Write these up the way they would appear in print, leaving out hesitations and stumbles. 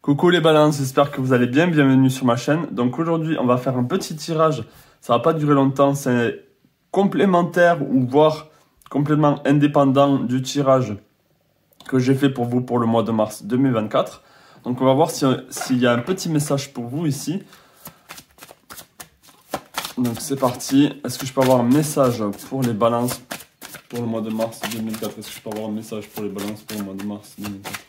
Coucou les balances, j'espère que vous allez bien, bienvenue sur ma chaîne. Donc aujourd'hui on va faire un petit tirage, ça va pas durer longtemps, c'est complémentaire ou voire complètement indépendant du tirage que j'ai fait pour vous pour le mois de mars 2024. Donc on va voir s'il y a un petit message pour vous ici. Donc c'est parti, est-ce que je peux avoir un message pour les balances pour le mois de mars 2004? Est-ce que je peux avoir un message pour les balances pour le mois de mars 2004?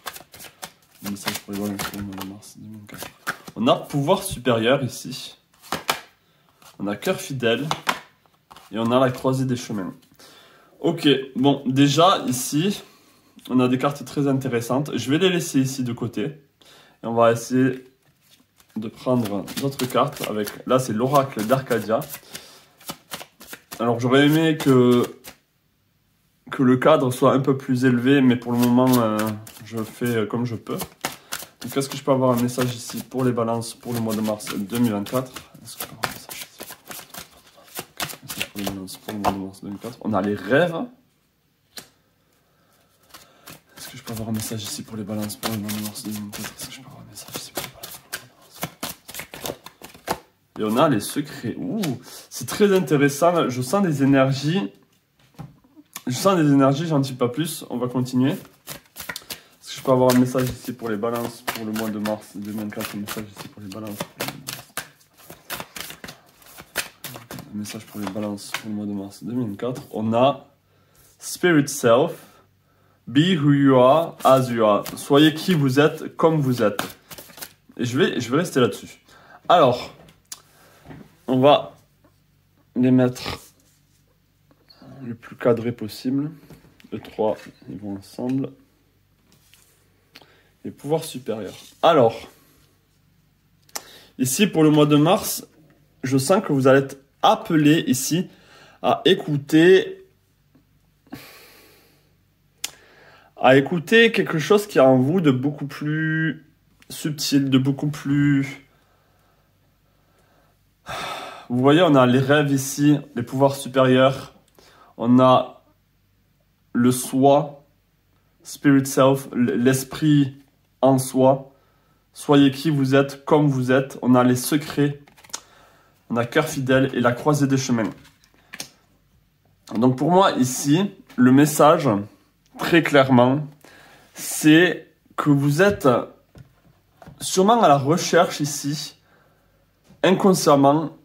Un message pour les balances pour le mois de mars 2004. On a pouvoir supérieur ici. On a cœur fidèle. Et on a la croisée des chemins. Ok, bon, déjà ici, on a des cartes très intéressantes. Je vais les laisser ici de côté. Et on va essayer de prendre d'autres cartes. Avec, là, c'est l'oracle d'Arcadia. Alors, j'aurais aimé que le cadre soit un peu plus élevé, mais pour le moment, je fais comme je peux. Donc, est-ce que je peux avoir un message ici pour les balances pour le mois de mars 2024? Est-ce que je peux avoir un message ici pour les balances pour le mois de mars 2024? On a les rêves. Est-ce que je peux avoir un message ici pour les balances pour le mois de mars 2024? Est-ce que je peux avoir un message ici pour les balances pour le mois de mars? Et on a les secrets. Ouh, c'est très intéressant. Je sens des énergies. J'en dis pas plus. On va continuer. Est-ce que je peux avoir un message ici pour les balances pour le mois de mars 2024? Un message ici pour les balances. Un message pour les balances pour le mois de mars 2004. On a Spirit Self. Be who you are, as you are. Soyez qui vous êtes, comme vous êtes. Et je vais rester là-dessus. Alors, on va les mettre le plus cadré possible. Les trois, ils vont ensemble. Et pouvoir supérieur. Alors, ici pour le mois de mars, je sens que vous allez être appelé ici à écouter quelque chose qui est en vous de beaucoup plus subtil, de beaucoup plus... Vous voyez, on a les rêves ici, les pouvoirs supérieurs. On a le soi, spirit self, l'esprit en soi. Soyez qui vous êtes, comme vous êtes. On a les secrets. On a cœur fidèle et la croisée des chemins. Donc pour moi, ici, le message, très clairement, c'est que vous êtes sûrement à la recherche ici, inconsciemment,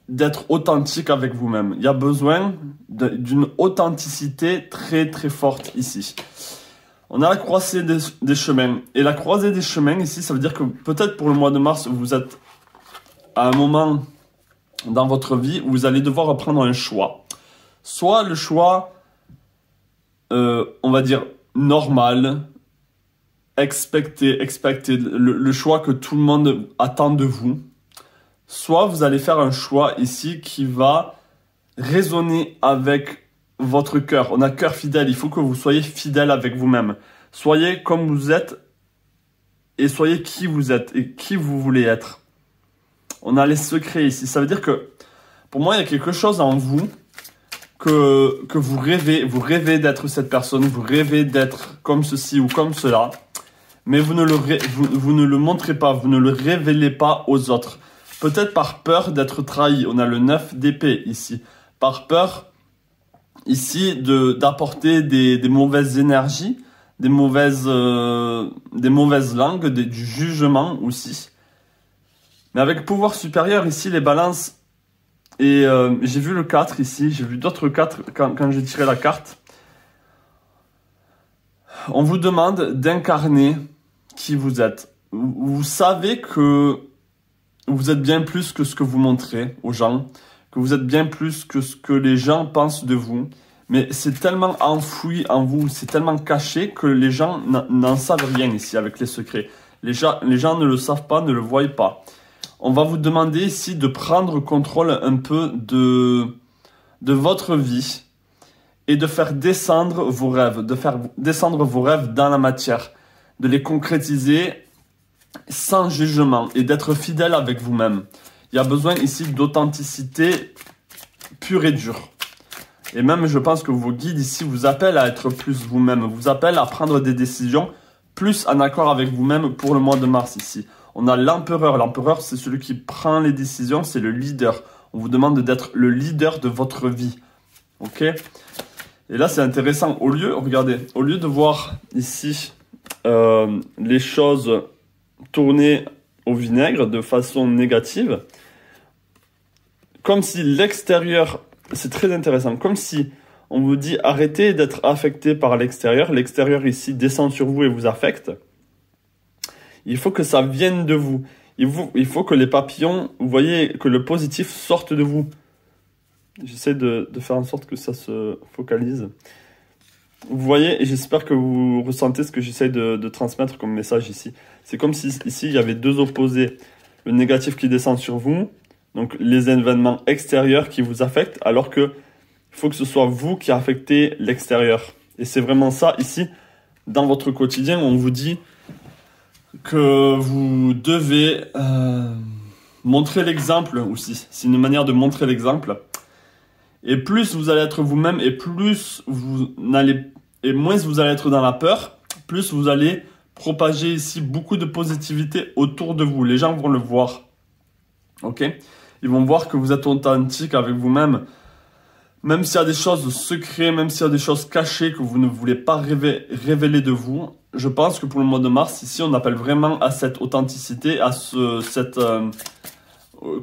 d'être authentique avec vous-même. Il y a besoin d'une authenticité très très forte ici. On a la croisée des chemins. Et la croisée des chemins ici, ça veut dire que peut-être pour le mois de mars, vous êtes à un moment dans votre vie où vous allez devoir prendre un choix. Soit le choix, on va dire, normal, expected, le choix que tout le monde attend de vous. Soit vous allez faire un choix ici qui va résonner avec votre cœur. On a cœur fidèle, il faut que vous soyez fidèle avec vous-même. Soyez comme vous êtes et soyez qui vous êtes et qui vous voulez être. On a les secrets ici. Ça veut dire que pour moi, il y a quelque chose en vous que vous rêvez d'être cette personne, vous rêvez d'être comme ceci ou comme cela, mais vous ne le montrez pas, vous ne le révélez pas aux autres. Peut-être par peur d'être trahi. On a le 9 d'épée ici. Par peur ici d'apporter des mauvaises énergies, des mauvaises langues, du jugement aussi. Mais avec pouvoir supérieur ici, les balances. Et j'ai vu le 4 ici, j'ai vu d'autres 4 quand j'ai tiré la carte. On vous demande d'incarner qui vous êtes. Vous savez que vous êtes bien plus que ce que vous montrez aux gens, que vous êtes bien plus que ce que les gens pensent de vous. Mais c'est tellement enfoui en vous, c'est tellement caché que les gens n'en savent rien ici avec les secrets. Les gens ne le savent pas, ne le voient pas. On va vous demander ici de prendre contrôle un peu de votre vie et de faire descendre vos rêves, dans la matière, de les concrétiser sans jugement et d'être fidèle avec vous-même. Il y a besoin ici d'authenticité pure et dure. Et même, je pense que vos guides ici vous appellent à être plus vous-même, vous appellent à prendre des décisions plus en accord avec vous-même pour le mois de mars ici. On a l'empereur. L'empereur, c'est celui qui prend les décisions, c'est le leader. On vous demande d'être le leader de votre vie. Ok? Et là, c'est intéressant. Regardez, au lieu de voir ici les choses tourner au vinaigre de façon négative, comme si l'extérieur, c'est très intéressant, comme si on vous dit arrêtez d'être affecté par l'extérieur. L'extérieur ici descend sur vous et vous affecte. Il faut que ça vienne de vous. Il faut que les papillons, vous voyez, que le positif sorte de vous. J'essaie de faire en sorte que ça se focalise. Vous voyez, et j'espère que vous ressentez ce que j'essaie de transmettre comme message ici. C'est comme si ici, il y avait deux opposés. Le négatif qui descend sur vous, donc les événements extérieurs qui vous affectent, alors que il faut que ce soit vous qui affectez l'extérieur. Et c'est vraiment ça ici, dans votre quotidien, on vous dit que vous devez montrer l'exemple aussi. C'est une manière de montrer l'exemple. Et plus vous allez être vous-même, et moins vous allez être dans la peur, plus vous allez propager ici beaucoup de positivité autour de vous. Les gens vont le voir. Ok? Ils vont voir que vous êtes authentique avec vous-même. Même s'il y a des choses secrètes, même s'il y a des choses cachées que vous ne voulez pas révéler de vous, je pense que pour le mois de mars, ici, on appelle vraiment à cette authenticité, à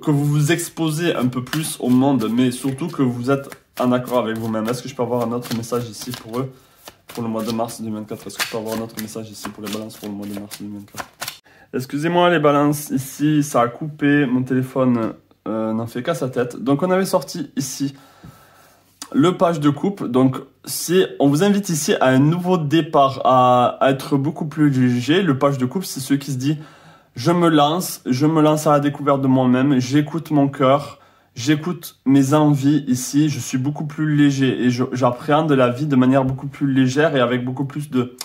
que vous vous exposez un peu plus au monde, mais surtout que vous êtes en accord avec vous-même. Est-ce que je peux avoir un autre message ici pour eux, pour le mois de mars 2024? Est-ce que je peux avoir un autre message ici pour les balances pour le mois de mars 2024? Excusez-moi les balances, ici, ça a coupé, mon téléphone n'en fait qu'à sa tête. Donc on avait sorti ici le page de coupe, donc on vous invite ici à un nouveau départ, à être beaucoup plus léger. Le page de coupe, c'est celui qui se dit je me lance à la découverte de moi-même, j'écoute mon cœur, j'écoute mes envies ici, je suis beaucoup plus léger et j'appréhende la vie de manière beaucoup plus légère et avec beaucoup plus de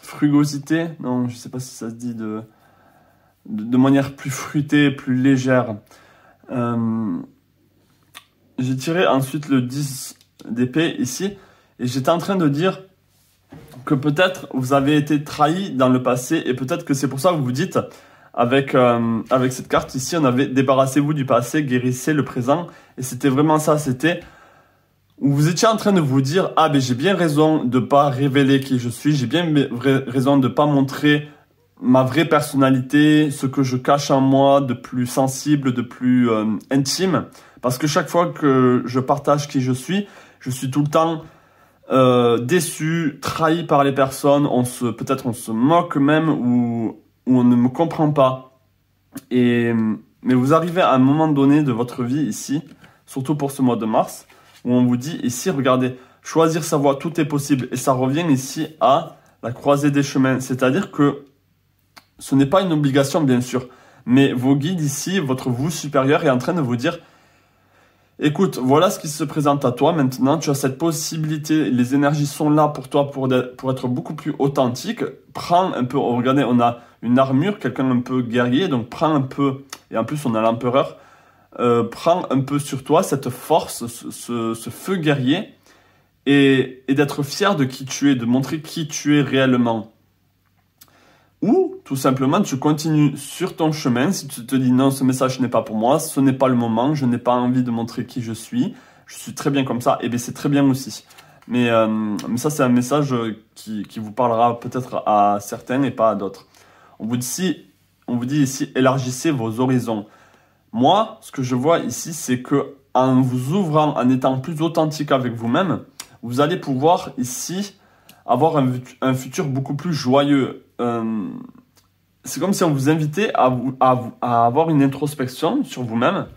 frugosité, non, je sais pas si ça se dit, de manière plus fruitée, plus légère. J'ai tiré ensuite le 10 d'épée ici, et j'étais en train de dire que peut-être vous avez été trahi dans le passé, et peut-être que c'est pour ça que vous vous dites, avec cette carte ici, on avait débarrassez-vous du passé, guérissez le présent, et c'était vraiment ça, c'était où vous étiez en train de vous dire, ah ben j'ai bien raison de pas révéler qui je suis, j'ai bien raison de pas montrer ma vraie personnalité, ce que je cache en moi de plus sensible, de plus intime. Parce que chaque fois que je partage qui je suis tout le temps déçu, trahi par les personnes. Peut-être on se moque même ou on ne me comprend pas. Mais vous arrivez à un moment donné de votre vie ici, surtout pour ce mois de mars, où on vous dit ici, regardez, choisir sa voie, tout est possible. Et ça revient ici à la croisée des chemins. C'est-à-dire que ce n'est pas une obligation, bien sûr, mais vos guides ici, votre vous supérieur est en train de vous dire écoute, voilà ce qui se présente à toi maintenant, tu as cette possibilité, les énergies sont là pour toi pour être beaucoup plus authentique. Prends un peu, regardez, on a une armure, quelqu'un un peu guerrier, donc prends un peu, et en plus on a l'empereur, prends un peu sur toi cette force, ce feu guerrier, et d'être fier de qui tu es, de montrer qui tu es réellement. Ou, tout simplement, tu continues sur ton chemin. Si tu te dis non, ce message n'est pas pour moi, ce n'est pas le moment, je n'ai pas envie de montrer qui je suis très bien comme ça, et bien c'est très bien aussi. Mais ça, c'est un message qui vous parlera peut-être à certains et pas à d'autres. On vous dit ici, élargissez vos horizons. Moi, ce que je vois ici, c'est que en vous ouvrant, en étant plus authentique avec vous-même, vous allez pouvoir ici avoir un futur beaucoup plus joyeux. C'est comme si on vous invitait à avoir une introspection sur vous-même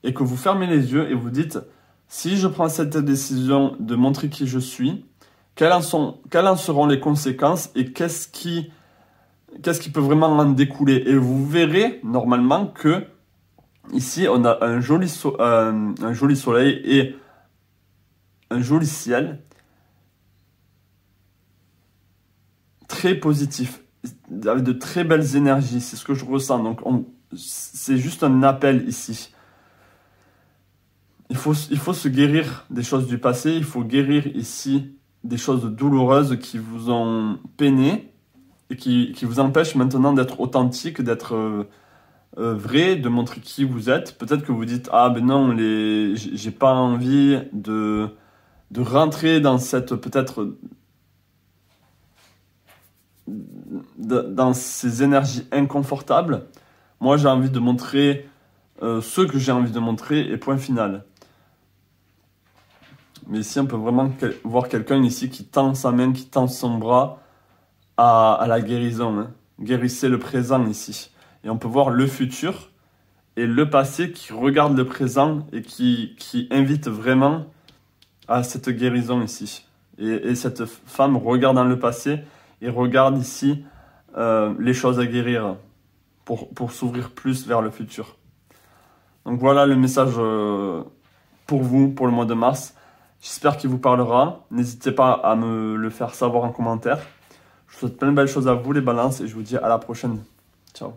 et que vous fermez les yeux et vous dites si je prends cette décision de montrer qui je suis, quelles en seront les conséquences et qu'est-ce qui peut vraiment en découler. Et vous verrez normalement que ici on a un joli soleil et un joli ciel très positif, avec de très belles énergies, c'est ce que je ressens. Donc c'est juste un appel ici. il faut se guérir des choses du passé, il faut guérir ici des choses douloureuses qui vous ont peiné et qui vous empêchent maintenant d'être authentique, d'être vrai, de montrer qui vous êtes. Peut-être que vous dites, ah ben non, j'ai pas envie de rentrer dans cette, peut-être, dans ces énergies inconfortables. Moi, j'ai envie de montrer ce que j'ai envie de montrer et point final. Mais ici, on peut vraiment voir quelqu'un ici qui tend sa main, qui tend son bras à la guérison. Hein. Guérissez le présent ici. Et on peut voir le futur et le passé qui regardent le présent et qui invite vraiment à cette guérison ici. Et cette femme regarde dans le passé et regarde ici les choses à guérir pour s'ouvrir plus vers le futur. Donc voilà le message pour vous, pour le mois de mars. J'espère qu'il vous parlera. N'hésitez pas à me le faire savoir en commentaire. Je vous souhaite plein de belles choses à vous les balances et je vous dis à la prochaine. Ciao.